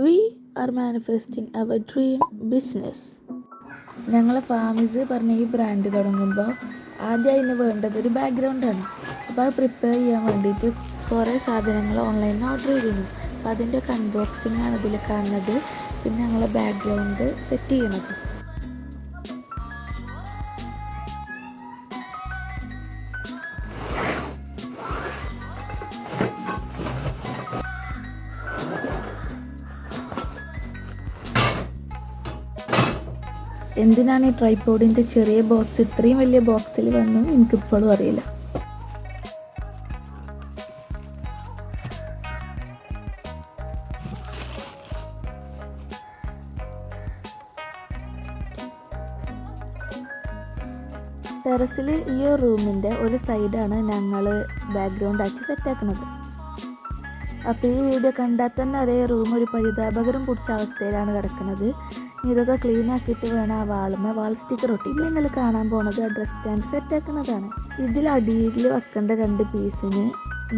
We are manifesting our dream business. ഞങ്ങൾ ഫാമിസ് പറഞ്ഞ ഈ ബ്രാൻഡ് തുടങ്ങുമ്പോൾ ആദ്യം അതിന് വേണ്ടത് ഒരു ബാക്ക്ഗ്രൗണ്ടാണ്. അപ്പോൾ അത് പ്രിപ്പയർ ചെയ്യാൻ വേണ്ടിയിട്ട് കുറേ സാധനങ്ങൾ ഓൺലൈനിൽ ഓർഡർ ചെയ്തിരുന്നു. അപ്പോൾ അതിൻ്റെയൊക്കെ അൺബോക്സിംഗ് ആണ് ഇതിൽ കാണുന്നത്. പിന്നെ ഞങ്ങൾ ബാക്ക്ഗ്രൗണ്ട് സെറ്റ് ചെയ്യുന്നത്. എന്തിനാണ് ഈ ട്രൈപോഡിൻ്റെ ചെറിയ ബോക്സ് ഇത്രയും വലിയ ബോക്സിൽ വന്നു എനിക്കിപ്പോഴും അറിയില്ല. ടെറസിൽ ഈ റൂമിൻ്റെ ഒരു സൈഡാണ് ഞങ്ങൾ ബാക്ക്ഗ്രൗണ്ട് ആക്കി സെറ്റാക്കുന്നത്. അപ്പോൾ ഈ വീഡിയോ കണ്ടാൽ തന്നെ അതേ റൂം ഒരു പരിതാപകരം പിടിച്ച അവസ്ഥയിലാണ് കിടക്കുന്നത്. ഇതൊക്കെ ക്ലീൻ ആക്കിയിട്ട് വേണം ആ വാൾ സ്റ്റിക്കർ ഒട്ടി. നിങ്ങൾ കാണാൻ പോണത് ആ ഡ്രസ് സ്റ്റാൻഡ് സെറ്റാക്കുന്നതാണ്. ഇതിൽ അടിയിൽ വെക്കേണ്ട 2 പീസിന്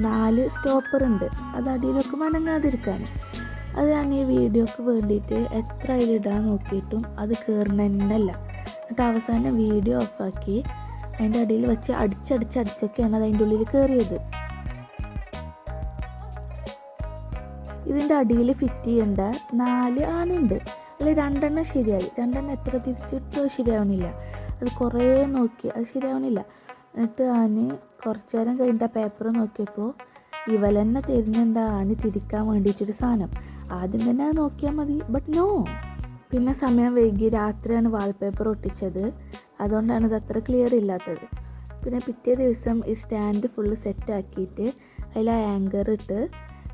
4 സ്റ്റോപ്പർ ഉണ്ട്. അത് അടിയിലൊക്കെ മനങ്ങാതിരിക്കാൻ. അത് ഞാൻ ഈ വീഡിയോക്ക് വേണ്ടിയിട്ട് എത്ര അതിലിടാൻ നോക്കിയിട്ടും അത് കയറണമെന്നല്ല. എന്നിട്ട് അവസാനം വീഡിയോ ഓഫാക്കി അതിൻ്റെ അടിയിൽ വെച്ച് അടിച്ചൊക്കെയാണ് അത് അതിൻ്റെ ഉള്ളിൽ കയറിയത്. ഇതിൻ്റെ അടിയിൽ ഫിറ്റ് ചെയ്യേണ്ട 4 ആണുണ്ട്. അതിൽ 2 എണ്ണം ശരിയായി. 2 എണ്ണം എത്ര തിരിച്ചിട്ടോ ശരിയാവണില്ല. അത് കുറേ നോക്കി അത് ശരിയാവണില്ല. എന്നിട്ട് കുറച്ച് നേരം കഴിഞ്ഞിട്ട് ആ പേപ്പർ നോക്കിയപ്പോൾ ഇവലെന്നെ തരുന്നുണ്ട് ആണി തിരിക്കാൻ വേണ്ടിയിട്ടൊരു സാധനം. ആദ്യം തന്നെ അത് നോക്കിയാൽ മതി. But no. പിന്നെ സമയം വൈകി രാത്രിയാണ് വാൾപേപ്പർ ഒട്ടിച്ചത്. അതുകൊണ്ടാണ് ഇത് അത്ര ക്ലിയർ ഇല്ലാത്തത്. പിന്നെ പിറ്റേ ദിവസം ഈ സ്റ്റാൻഡ് ഫുള്ള് സെറ്റാക്കിയിട്ട് അതിൽ ആ ആങ്കർ ഇട്ട്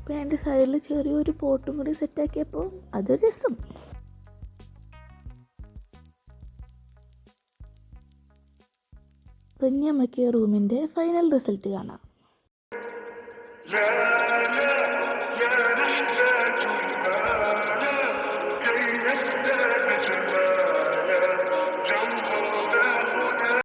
പിന്നെ അതിൻ്റെ സൈഡിൽ ചെറിയൊരു പോട്ടും കൂടി സെറ്റാക്കിയപ്പോൾ അതൊരു രസം. അപ്പം ഇനി നമുക്ക് ഈ റൂമിൻ്റെ ഫൈനൽ റിസൾട്ട് കാണാം.